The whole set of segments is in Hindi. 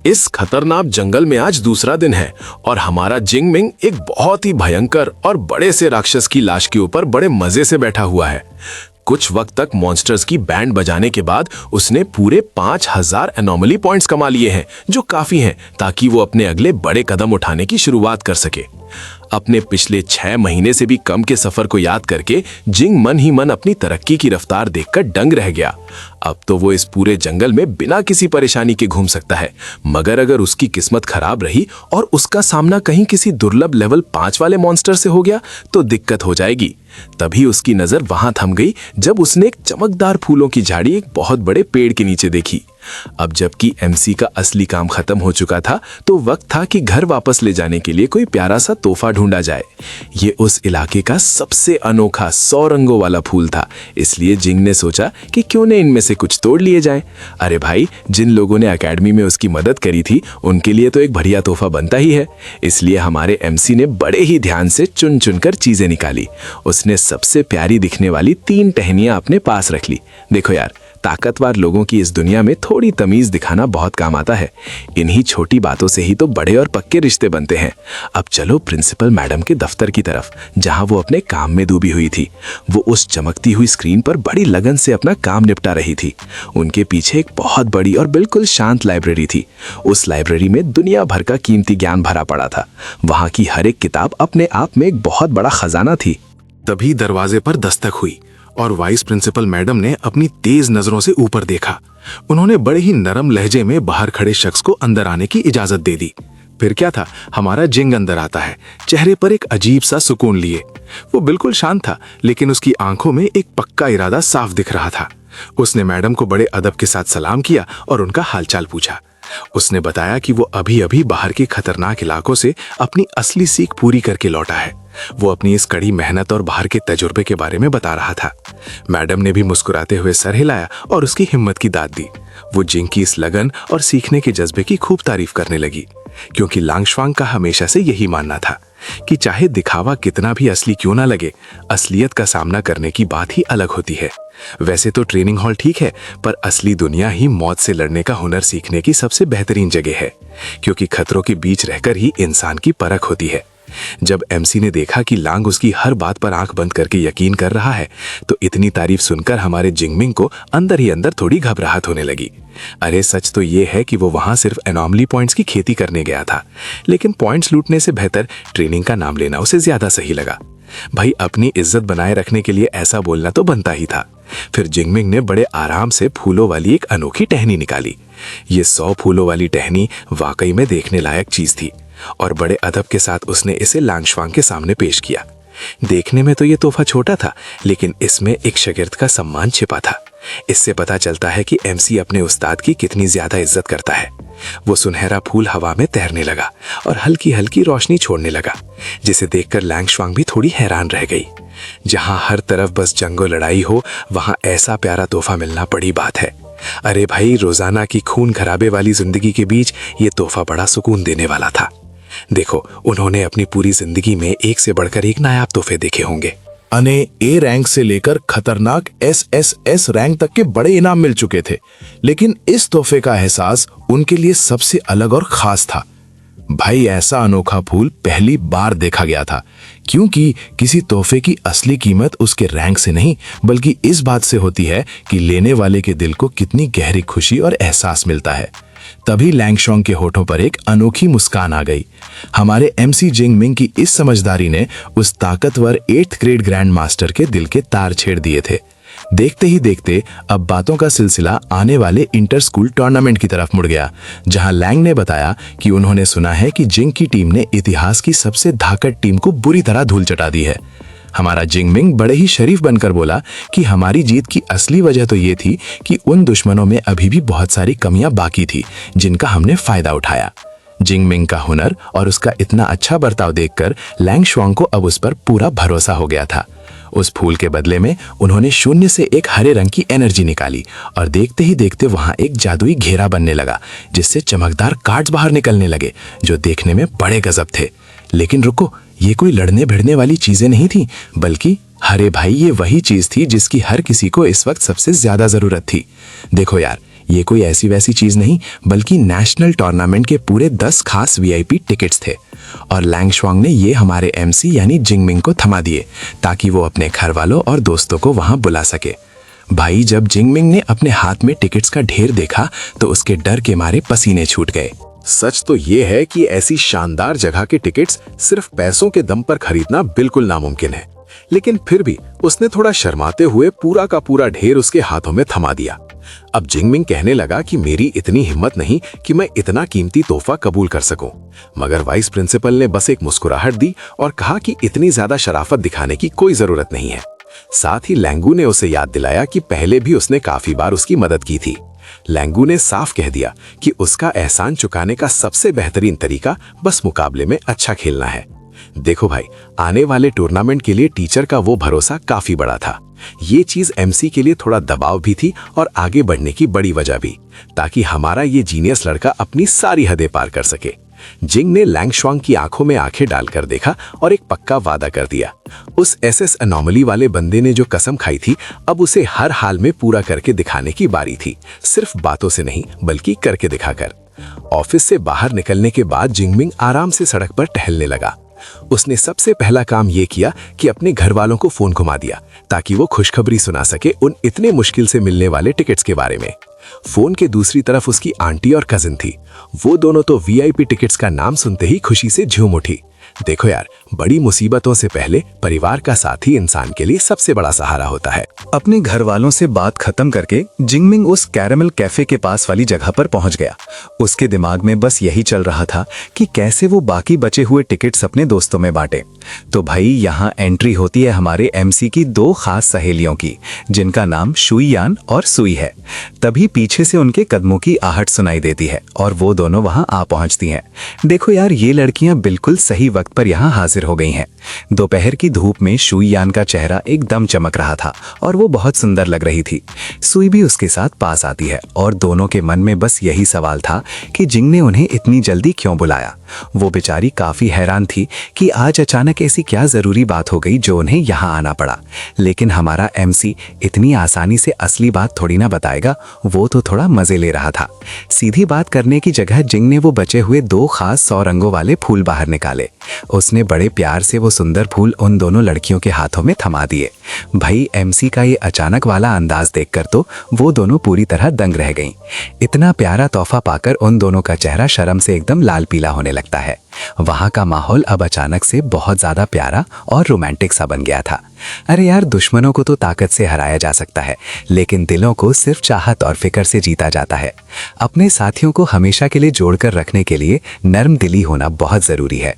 इस खतरनाक जंगल में आज दूसरा दिन है और हमारा जिंगमिंग एक बहुत ही भयंकर और बड़े से राक्षस की लाश के ऊपर बड़े मजे से बैठा हुआ है। कुछ वक्त तक मॉन्स्टर्स की बैंड बजाने के बाद उसने पूरे 5000 एनोमली पॉइंट्स कमा लिए हैं, जो काफी हैं ताकि वो अपने अगले बड़े कदम उठाने की शुरुआत कर सके। अपने पिछले 6 महीने से भी कम के सफर को याद करके जिंग मन ही मन अपनी तरक्की की रफ्तार देखकर दंग रह गया। अब तो वो इस पूरे जंगल में बिना किसी परेशानी के घूम सकता है, मगर अगर उसकी किस्मत खराब रही और उसका सामना कहीं किसी दुर्लभ लेवल 5 वाले मॉन्स्टर से हो गया तो दिक्कत हो जाएगी। तभी उसकी नजर वहां थम गई जब उसने एक चमकदार फूलों की झाड़ी एक बहुत बड़े पेड़ के नीचे देखी। अब जबकि एमसी का असली काम खत्म हो चुका था तो वक्त था कि घर वापस ले जाने के लिए कोई प्यारा सा तोहफा ढूंढा जाए। ये उस इलाके का सबसे अनोखा 100 रंगों वाला फूल था, इसलिए जिंग ने सोचा कि क्यों न इनमें से कुछ तोड़ लिए जाए। अरे भाई, जिन लोगों ने एकेडमी में उसकी मदद करी थी उनके लिए तो एक बढ़िया तोहफा बनता ही है। इसलिए हमारे एमसी ने बड़े ही ध्यान से चुन चुनकर चीजें निकाली। उसने सबसे प्यारी दिखने वाली 3 टहनियां अपने पास रख ली। देखो यार, ताकतवर लोगों की इस दुनिया में थोड़ी तमीज दिखाना बहुत काम आता है। इन्हीं छोटी बातों से ही तो बड़े और पक्के रिश्ते बनते हैं। अब चलो प्रिंसिपल मैडम के दफ्तर की तरफ, जहां वो अपने काम में डूबी हुई थी। वो उस चमकती हुई स्क्रीन पर बड़ी लगन से अपना काम निपटा रही थी। उनके पीछे एक बहुत बड़ी और बिल्कुल शांत लाइब्रेरी थी। उस लाइब्रेरी में दुनिया भर का कीमती ज्ञान भरा पड़ा था। वहां की हर एक किताब अपने आप में एक बहुत बड़ा खजाना थी। तभी दरवाजे पर दस्तक हुई और वाइस प्रिंसिपल मैडम ने अपनी तेज नजरों से ऊपर देखा। उन्होंने बड़े ही नरम लहजे में बाहर खड़े शख्स को अंदर आने की इजाजत दे दी। फिर क्या था, हमारा जिंग अंदर आता है, चेहरे पर एक अजीब सा सुकून लिए। वो बिल्कुल शांत था, लेकिन उसकी आंखों में एक पक्का इरादा साफ दिख रहा था। उसने मैडम को बड़े अदब के साथ सलाम किया और उनका हालचाल पूछा। उसने बताया कि वो अभी अभी बाहर के खतरनाक इलाकों से अपनी असली सीख पूरी करके लौटा है। वो अपनी इस कड़ी मेहनत और बाहर के तजुर्बे के बारे में बता रहा था। मैडम ने भी मुस्कुराते हुए सर हिलाया और उसकी हिम्मत की दाद दी। वो जिंग की इस लगन और सीखने के जज्बे की खूब तारीफ करने लगी, क्योंकि लांगश्वांग का हमेशा से यही मानना था कि चाहे दिखावा कितना भी असली क्यों ना लगे, असलियत का सामना करने की बात ही अलग होती है। वैसे तो ट्रेनिंग हॉल ठीक है, पर असली दुनिया ही मौत से लड़ने का हुनर सीखने की सबसे बेहतरीन जगह है, क्योंकि खतरों के बीच रहकर ही इंसान की परख होती है। जब एमसी ने देखा कि लांग उसकी हर बात पर आंख बंद करके यकीन कर रहा है, तो इतनी तारीफ सुनकर हमारे जिंगमिंग को अंदर ही अंदर थोड़ी घबराहट होने लगी। अरे सच तो ये है कि वो वहां सिर्फ एनोमली पॉइंट्स की खेती करने गया था, लेकिन पॉइंट्स लूटने से बेहतर ट्रेनिंग का नाम लेना उसे ज्यादा सही लगा। भाई, अपनी इज्जत बनाए रखने के लिए ऐसा बोलना तो बनता ही था। फिर जिंगमिंग ने बड़े आराम से फूलों वाली एक अनोखी टहनी निकाली। ये 100 फूलों वाली टहनी वाकई में देखने लायक चीज थी और बड़े अदब के साथ उसने इसे लांगश्वांग के सामने पेश किया। देखने में तो ये तोहफा छोटा था, लेकिन इसमें एक शागिर्द का सम्मान छिपा था। इससे पता चलता है कि एमसी अपने उस्ताद की कितनी ज्यादा इज्जत करता है। वो सुनहरा फूल हवा में तैरने लगा और हल्की हल्की रोशनी छोड़ने लगा, जिसे देखकर लांगश्वांग भी थोड़ी हैरान रह गई। जहां हर तरफ बस जंग और लड़ाई हो, वहां ऐसा प्यारा तोहफा मिलना बड़ी बात है। अरे भाई, रोजाना की खून खराबे वाली जिंदगी के बीच ये तोहफा बड़ा सुकून देने वाला था। देखो, उन्होंने अपनी पूरी जिंदगी में एक से बढ़कर एक नायाब तोहफे देखे होंगे। अने ए रैंक से लेकर खतरनाक SSS रैंक तक के बड़े इनाम मिल चुके थे, लेकिन इस तोहफे का एहसास उनके लिए सबसे अलग और खास था। भाई, ऐसा अनोखा फूल पहली बार देखा गया था, क्योंकि किसी तोहफे की असली कीमत उसके रैंक से नहीं बल्कि इस बात से होती है कि लेने वाले के दिल को कितनी गहरी खुशी और एहसास मिलता है। तभी लांगश्वांग के होठों पर एक अनोखी मुस्कान आ गई। हमारे एमसी जिंगमिंग की इस समझदारी ने उस ताकतवर 8th ग्रेड ग्रैंड मास्टर के दिल के तार छेड़ दिए थे। देखते ही देखते अब बातों का सिलसिला आने वाले इंटर स्कूल टूर्नामेंट की तरफ मुड़ गया, जहां लैंग ने बताया कि उन्होंने सुना है कि जिंग की टीम ने इतिहास की सबसे धाकड़ टीम को बुरी तरह धूल चटा दी है। हमारा जिंगमिंग बड़े ही शरीफ बनकर बोला कि हमारी जीत की असली वजह तो ये थी कि उन दुश्मनों में अभी भी बहुत सारी कमियां बाकी थी, जिनका हमने फायदा उठाया। जिंगमिंग का हुनर और उसका इतना अच्छा बर्ताव देखकर लांगश्वांग को अब उस पर पूरा भरोसा हो गया था। उस फूल के बदले में उन्होंने शून्य से एक हरे रंग की एनर्जी निकाली और देखते ही देखते वहां एक जादुई घेरा बनने लगा, जिससे चमकदार कार्ड्स बाहर निकलने लगे, जो देखने में बड़े गजब थे। लेकिन रुको, ये कोई लड़ने भिड़ने वाली चीजें नहीं थी, बल्कि अरे भाई, ये वही चीज थी जिसकी हर किसी को इस वक्त सबसे ज्यादा जरूरत थी। देखो यार, ये कोई ऐसी वैसी चीज नहीं, बल्कि नेशनल टूर्नामेंट के पूरे 10 खास वीआईपी टिकट्स थे। और लैंग शुआंग ने ये हमारे एमसी यानी जिंगमिंग को थमा दिए ताकि वो अपने घर वालों और दोस्तों को वहां बुला सके। भाई, जब जिंगमिंग ने अपने हाथ में टिकट्स का ढेर देखा तो उसके डर के मारे पसीने छूट गए। सच तो ये है कि ऐसी शानदार जगह के टिकट्स सिर्फ पैसों के दम पर खरीदना बिल्कुल नामुमकिन है, लेकिन फिर भी उसने थोड़ा शर्माते हुए पूरा का पूरा ढेर उसके हाथों में थमा दिया। अब जिंगमिंग कहने लगा कि मेरी इतनी हिम्मत नहीं कि मैं इतना कीमती तोहफा कबूल कर सकूं, मगर वाइस प्रिंसिपल ने बस एक मुस्कुराहट दी और कहा कि इतनी ज्यादा शराफत दिखाने की कोई जरूरत नहीं है। साथ ही लैंगू ने उसे याद दिलाया कि पहले भी उसने काफी बार उसकी मदद की थी। लैंगू ने साफ कह दिया कि उसका एहसान चुकाने का सबसे बेहतरीन तरीका बस मुकाबले में अच्छा खेलना है। देखो भाई, आने वाले टूर्नामेंट के लिए टीचर का वो भरोसा काफी बड़ा था। ये चीज एमसी के लिए थोड़ा दबाव भी थी और आगे बढ़ने की बड़ी वजह भी, ताकि हमारा ये जीनियस लड़का अपनी सारी हदें पार कर सके। जिंग ने लैंग शुआंग की आंखों में आंखें डालकर देखा और एक पक्का वादा कर दिया। उस एसएस एनोमली वाले बंदे ने जो कसम खाई थी, अब उसे हर हाल में पूरा करके दिखाने की बारी थी, सिर्फ बातों से नहीं बल्कि करके दिखाकर। ऑफिस से बाहर निकलने के बाद जिंगमिंग आराम से सड़क पर टहलने लगा। उसने सबसे पहला काम ये किया कि अपने घर वालों को फोन घुमा दिया ताकि वो खुशखबरी सुना सके उन इतने मुश्किल से मिलने वाले टिकट्स के बारे में। फोन के दूसरी तरफ उसकी आंटी और कजिन थी। वो दोनों तो वीआईपी टिकट्स का नाम सुनते ही खुशी से झूम उठी। देखो यार, बड़ी मुसीबतों से पहले परिवार का साथ ही इंसान के लिए सबसे बड़ा सहारा होता है। अपने घर वालों से बात खत्म करके जिंगमिंग उस कैरेमल कैफे के पास वाली जगह पर पहुंच गया। उसके दिमाग में बस यही चल रहा था कि कैसे वो बाकी बचे हुए टिकट्स अपने दोस्तों में बांटे। तो भाई, यहाँ एंट्री होती है हमारे एमसी की 2 खास सहेलियों की, जिनका नाम शुईयान और सुई है। तभी पीछे से उनके कदमों की आहट सुनाई देती है और वो दोनों वहां आ पहुंचती हैं। देखो यार, ये लड़कियां बिल्कुल सही वक्त पर यहाँ हाजिर हो गई हैं। दोपहर की धूप में शुईयान का चेहरा एकदम चमक रहा था और वो बहुत सुंदर लग रही थी। सुई भी उसके साथ पास आती है और दोनों के मन में बस यही सवाल था कि जिंग ने उन्हें इतनी जल्दी क्यों बुलाया। वो बेचारी काफी हैरान थी कि आज अचानक ऐसी क्या जरूरी बात हो गई जो उन्हें यहाँ आना पड़ा। लेकिन हमारा एमसी इतनी आसानी से असली बात थोड़ी ना बताएगा। वो तो थोड़ा मजे ले रहा था। सीधी बात करने की जगह जिंग ने वो बचे हुए 2 खास 100 रंगों वाले फूल बाहर निकाले। उसने बड़े प्यार से वो सुंदर फूल उन दोनों लड़कियों के हाथों में थमा दिए। भाई, एमसी का ये अचानक वाला अंदाज देखकर तो वो दोनों पूरी तरह दंग रह गईं। इतना प्यारा तोहफा पाकर उन दोनों का चेहरा शर्म से एकदम लाल पीला होने लगता है। वहां का माहौल अब अचानक से बहुत ज्यादा प्यारा और रोमांटिक सा बन गया था। अरे यार, दुश्मनों को तो ताकत से हराया जा सकता है, लेकिन दिलों को सिर्फ चाहत और फिक्र से जीता जाता है। अपने साथियों को हमेशा के लिए जोड़कर रखने के लिए नर्म दिली होना बहुत जरूरी है।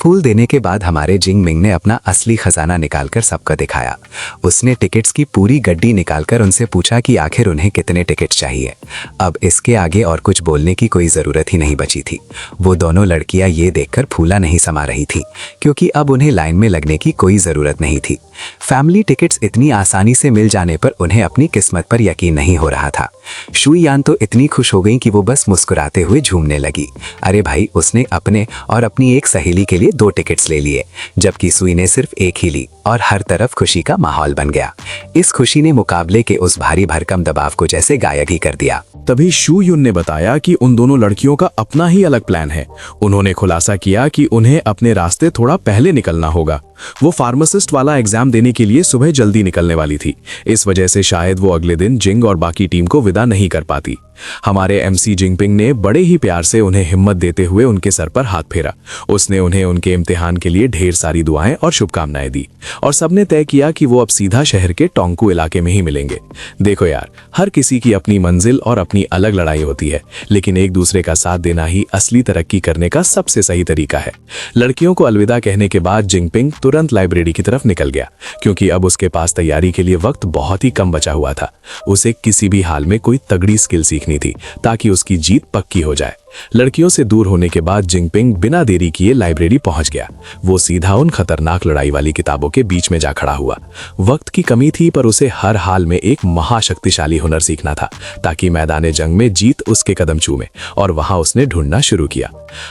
फूल देने के बाद हमारे जिंगमिंग ने अपना असली खजाना निकालकर सबको दिखाया। उसने टिकट्स की पूरी गड्डी निकालकर उनसे पूछा कि आखिर उन्हें कितने टिकट्स चाहिए। अब इसके आगे और कुछ बोलने की कोई जरूरत ही नहीं बची थी। वो दोनों लड़कियां ये देखकर फूला नहीं समा रही थी, क्योंकि अब उन्हें लाइन में लगने की कोई जरूरत नहीं थी। फैमिली टिकट्स इतनी आसानी से मिल जाने पर उन्हें अपनी किस्मत पर यकीन नहीं हो रहा था। शुईयान तो इतनी खुश हो गई कि वो बस मुस्कुराते हुए झूमने लगी। अरे भाई, उसने अपने और अपनी एक सहेली के लिए 2 टिकट्स ले लिए, जबकि सुई ने सिर्फ 1 ही ली और हर तरफ खुशी का माहौल बन गया। इस खुशी ने मुकाबले के उस भारी भरकम दबाव को जैसे गायब ही कर दिया। तभी शू युन ने बताया कि उन दोनों लड़कियों का अपना ही अलग प्लान है। उन्होंने खुलासा किया कि उन्हें अपने रास्ते थोड़ा पहले निकलना होगा। वो फार्मासिस्ट वाला एग्जाम देने के लिए सुबह जल्दी निकलने वाली थी। इस वजह से शायद वो अगले दिन जिंग और बाकी टीम को विदा नहीं कर पाती। हमारे एमसी जिंगपिंग ने बड़े ही प्यार से उन्हें हिम्मत देते हुए उनके सर पर हाथ फेरा। उसने उन्हें उनके इम्तिहान के लिए ढेर सारी दुआएं और शुभकामनाएं दी और सबने तय किया कि वो अब सीधा शहर के टोंकू इलाके में ही मिलेंगे। देखो यार, हर किसी की अपनी मंजिल और अपनी अलग लड़ाई होती है, लेकिन एक दूसरे का साथ देना ही असली तरक्की करने का सबसे सही तरीका है। लड़कियों को अलविदा कहने के बाद जिंगपिंग तुरंत लाइब्रेरी की तरफ निकल गया, क्योंकि अब उसके पास तैयारी के लिए वक्त बहुत ही कम बचा हुआ था। उसे किसी भी हाल में कोई तगड़ी स्किल सीखनी थी ताकि उसकी जीत पक्की हो जाए। लड़कियों से दूर होने के बाद जिंगपिंग बिना देरी किए लाइब्रेरी पहुंच गया। वो सीधा उन खतरनाक लड़ाई वाली किताबों के बीच में जा खड़ा हुआ। वक्त की कमी थी, पर उसे हर हाल में एक महाशक्तिशाली हुनर सीखना था ताकि मैदान जंग में जीत उसके कदम चूमे, और वहां उसने ढूंढना शुरू किया।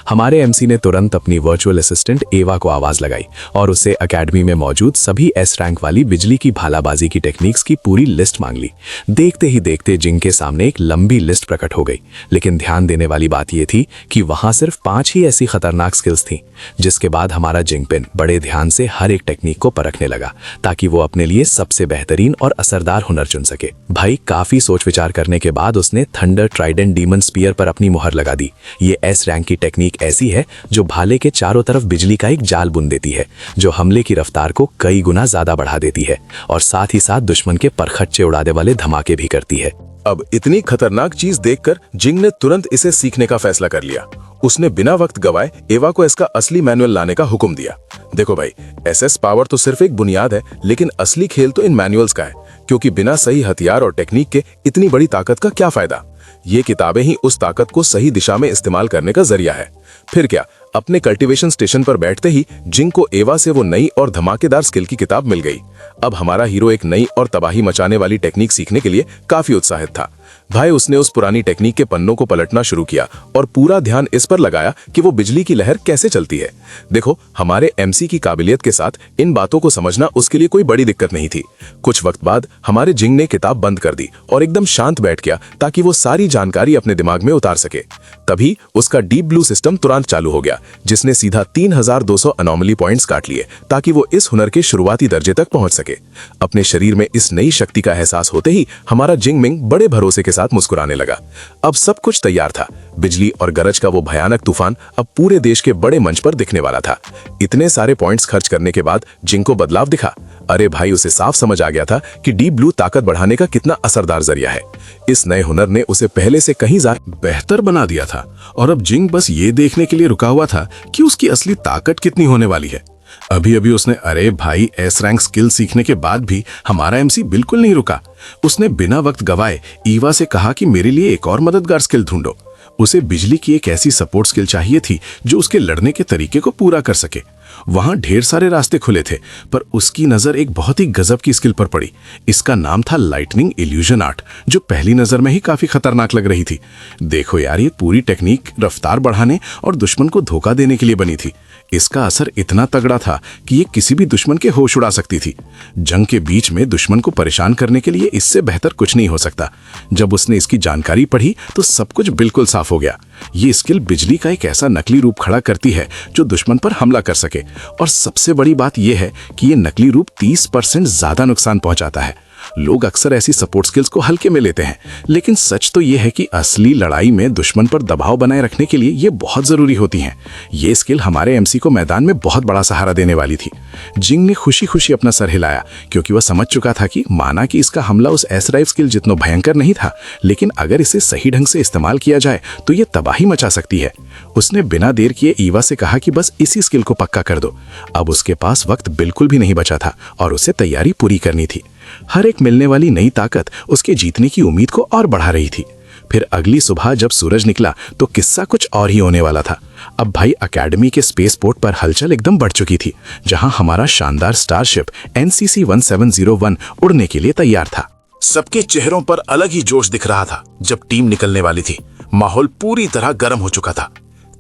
हमारे एमसी ने तुरंत अपनी वर्चुअल असिस्टेंट एवा को आवाज लगाई और उसे एकेडमी में मौजूद सभी एस रैंक वाली बिजली की भालाबाजी की टेक्निक्स की पूरी लिस्ट मांग ली। देखते ही देखते जिंग के सामने एक लंबी लिस्ट प्रकट हो गई, लेकिन ध्यान देने वाली बात यह थी कि वहां सिर्फ 5 ही ऐसी खतरनाक स्किल्स थीं। जिसके बाद हमारा जिंगपिन बड़े ध्यान से हर एक टेक्निक को परखने लगा ताकि वो अपने लिए सबसे बेहतरीन और असरदार हुनर चुन सके। भाई काफी सोच विचार करने के बाद उसने थंडर ट्राइडेंट डीमन स्पीयर पर अपनी मुहर लगा दी। ये एस रैंक की टेक्निक ऐसी है जो भाले के चारों तरफ बिजली का एक जाल बुन देती है, जो हमले की रफ्तार को कई गुना ज्यादा बढ़ा देती है और साथ ही साथ दुश्मन के परखच्चे उड़ाने वाले धमाके भी करती है। अब इतनी खतरनाक चीज देखकर जिंग ने तुरंत इसे सीखने का फैसला कर लिया। उसने बिना वक्त गवाए एवा को इसका असली मैनुअल लाने का हुक्म दिया। देखो भाई, एसएस पावर तो सिर्फ एक बुनियाद है, लेकिन असली खेल तो इन मैनुअल्स का है, क्योंकि बिना सही हथियार और टेक्निक के इतनी बड़ी ताकत का क्या फायदा। ये किताबें ही उस ताकत को सही दिशा में इस्तेमाल करने का जरिया है। फिर क्या, अपने कल्टीवेशन स्टेशन पर बैठते ही जिंग को एवा से वो नई और धमाकेदार स्किल की किताब मिल गई। अब हमारा हीरो एक नई और तबाही मचाने वाली टेक्निक सीखने के लिए काफी उत्साहित था। भाई उसने उस पुरानी टेक्निक के पन्नों को पलटना शुरू किया और पूरा ध्यान इस पर लगाया कि वो बिजली की लहर कैसे चलती है। देखो, हमारे एमसी की काबिलियत के साथ इन बातों को समझना उसके लिए कोई बड़ी दिक्कत नहीं थी। कुछ वक्त बाद हमारे जिंग ने किताब बंद कर दी और एकदम शांत बैठ गया ताकि वो सारी जानकारी अपने दिमाग में उतार सके। तभी उसका डीप ब्लू सिस्टम तुरंत चालू हो गया, जिसने सीधा 3200 अनोमली पॉइंट्स काट लिए ताकि वो इस हुनर के शुरुआती दर्जे तक पहुंच सके। अपने शरीर में इस नई शक्ति का एहसास होते ही हमारा जिंगमिंग बड़े भरोसे के साथ मुस्कुराने लगा। अब सब कुछ तैयार था। बिजली और गरज का वो भयानक तूफान अब पूरे देश के बड़े मंच पर दिखने वाला था। इतने सारे पॉइंट्स खर्च करने के बाद जिंग को बदलाव दिखा। अरे भाई, उसे साफ समझ आ गया था कि डीप ब्लू ताकत बढ़ाने का कितना असरदार जरिया है। इस नए हुनर ने उसे पहले से कहीं ज्यादा बेहतर बना दिया था और अब जिंग बस ये देखने के लिए रुका हुआ था कि उसकी असली ताकत कितनी होने वाली है। अभी अभी उसने अरे भाई एस रैंक स्किल सीखने के बाद भी हमारा एमसी बिल्कुल नहीं रुका। उसने बिना वक्त गवाए ईवा से कहा कि मेरे लिए एक और मददगार स्किल ढूंढो। उसे बिजली की एक ऐसी सपोर्ट स्किल चाहिए थी जो उसके लड़ने के तरीके को पूरा कर सके। वहां ढेर सारे रास्ते खुले थे, पर उसकी नजर एक बहुत ही गजब की स्किल पर पड़ी। इसका नाम था लाइटनिंग इल्यूजन आर्ट, जो पहली नजर में ही काफी खतरनाक लग रही थी। देखो यार, ये पूरी टेक्निक रफ्तार बढ़ाने और दुश्मन को धोखा देने के लिए बनी थी। इसका असर इतना तगड़ा था कि ये किसी भी दुश्मन के होश उड़ा सकती थी। जंग के बीच में दुश्मन को परेशान करने के लिए इससे बेहतर कुछ नहीं हो सकता। जब उसने इसकी जानकारी पढ़ी तो सब कुछ बिल्कुल साफ हो गया। ये स्किल बिजली का एक ऐसा नकली रूप खड़ा करती है जो दुश्मन पर हमला कर सके, और सबसे बड़ी बात यह है कि ये नकली रूप 30% ज्यादा नुकसान पहुंचाता है। लोग अक्सर ऐसी सपोर्ट स्किल्स को हल्के में लेते हैं, लेकिन सच तो यह है कि असली लड़ाई में दुश्मन पर दबाव बनाए रखने के लिए ये बहुत जरूरी होती हैं। ये स्किल हमारे एमसी को मैदान में बहुत बड़ा सहारा देने वाली थी। जिंग ने खुशी खुशी अपना सर हिलाया, क्योंकि वह समझ चुका था कि माना कि इसका हमला उस एस राइफ स्किल जितना भयंकर नहीं था, लेकिन अगर इसे सही ढंग से इस्तेमाल किया जाए तो ये तबाही मचा सकती है। उसने बिना देर किए ईवा से कहा कि बस इसी स्किल को पक्का कर दो। अब उसके पास वक्त बिल्कुल भी नहीं बचा था और उसे तैयारी पूरी करनी थी। हर एक मिलने वाली नई ताकत उसके जीतने की उम्मीद को और बढ़ा रही थी। फिर अगली सुबह जब सूरज निकला तो किस्सा कुछ और ही होने वाला था। अब भाई अकेडमी के स्पेस पोर्ट पर हलचल एकदम बढ़ चुकी थी, जहां हमारा शानदार स्टारशिप NCC 1701 उड़ने के लिए तैयार था। सबके चेहरों पर अलग ही जोश दिख रहा था जब टीम निकलने वाली थी। माहौल पूरी तरह गर्म हो चुका था।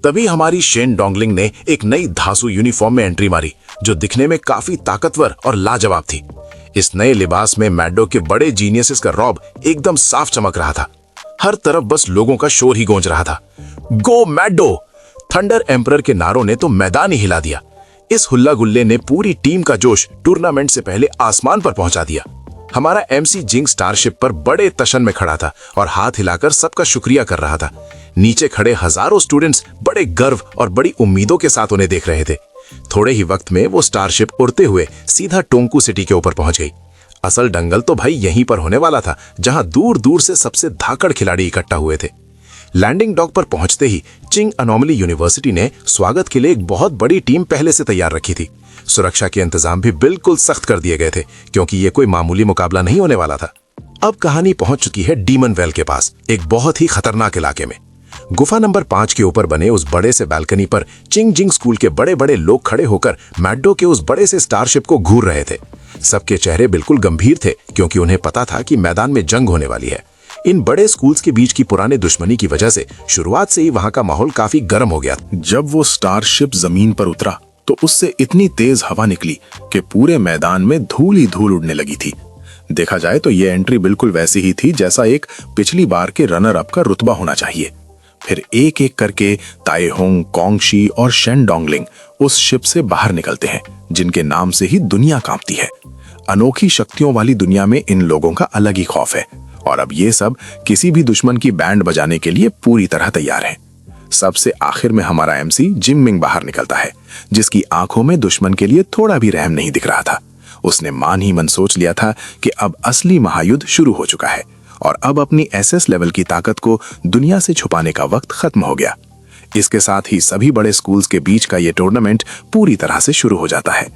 तभी हमारी शेन डोंगलिंग ने एक नई धांसू यूनिफॉर्म में एंट्री मारी, जो दिखने में काफी ताकतवर और लाजवाब थी। इस नए लिबास में मैडो के बड़े जीनियसेस का रॉब एकदम साफ चमक रहा था। हर तरफ बस लोगों का शोर ही गूंज रहा था। गो मैडो! थंडर एम्परर के नारों ने तो मैदान ही हिला दिया। इस हुल्ला गुल्ले ने पूरी टीम का जोश टूर्नामेंट से पहले आसमान पर पहुंचा दिया। हमारा एमसी जिंग स्टारशिप पर बड़े तशन में खड़ा था और हाथ हिलाकर सबका शुक्रिया कर रहा था। नीचे खड़े हजारों स्टूडेंट्स बड़े गर्व और बड़ी उम्मीदों के साथ उन्हें देख रहे थे। थोड़े ही वक्त में वो स्टारशिप उड़ते हुए सीधा टोंकू सिटी के ऊपर पहुंच गई। असल दंगल तो भाई यहीं पर होने वाला था, जहां दूर दूर से सबसे धाकड़ खिलाड़ी इकट्ठा हुए थे। लैंडिंग डॉक पर पहुंचते ही चिंग अनोमली यूनिवर्सिटी ने स्वागत के लिए एक बहुत बड़ी टीम पहले से तैयार रखी थी। सुरक्षा के इंतजाम भी बिल्कुल सख्त कर दिए गए थे, क्योंकि ये कोई मामूली मुकाबला नहीं होने वाला था। अब कहानी पहुंच चुकी है डीमन वेल के पास, एक बहुत ही खतरनाक इलाके में। गुफा नंबर 5 के ऊपर बने उस बड़े से बालकनी पर चिंग जिंग स्कूल के बड़े बड़े लोग खड़े होकर मैडो के उस बड़े से स्टारशिप को घूर रहे थे। सबके चेहरे बिल्कुल गंभीर थे, क्योंकि उन्हें पता था कि मैदान में जंग होने वाली है। इन बड़े स्कूल्स के बीच की पुराने दुश्मनी की वजह से शुरुआत से ही वहां का माहौल काफी गर्म हो गया। जब वो स्टारशिप जमीन पर उतरा तो उससे इतनी तेज हवा निकली कि पूरे मैदान में धूल ही धूल उड़ने लगी थी। देखा जाए तो ये एंट्री बिल्कुल वैसी ही थी जैसा एक पिछली बार के रनर अप का रुतबा होना चाहिए। फिर एक एक करके ताएहोंग, कॉन्गशी और शेनडोंगलिंग उस शिप से बाहर निकलते हैं, जिनके नाम से ही दुनिया कांपती है। अनोखी शक्तियों वाली दुनिया में इन लोगों का अलग ही खौफ है, और अब ये सब किसी भी दुश्मन की बैंड बजाने के लिए पूरी तरह तैयार है। सबसे आखिर में हमारा एमसी जिंगमिंग बाहर निकलता है, जिसकी आंखों में दुश्मन के लिए थोड़ा भी रहम नहीं दिख रहा था। उसने मान ही मन सोच लिया था कि अब असली महायुद्ध शुरू हो चुका है, और अब अपनी एसएस लेवल की ताकत को दुनिया से छुपाने का वक्त खत्म हो गया। इसके साथ ही सभी बड़े स्कूल्स के बीच का ये टूर्नामेंट पूरी तरह से शुरू हो जाता है।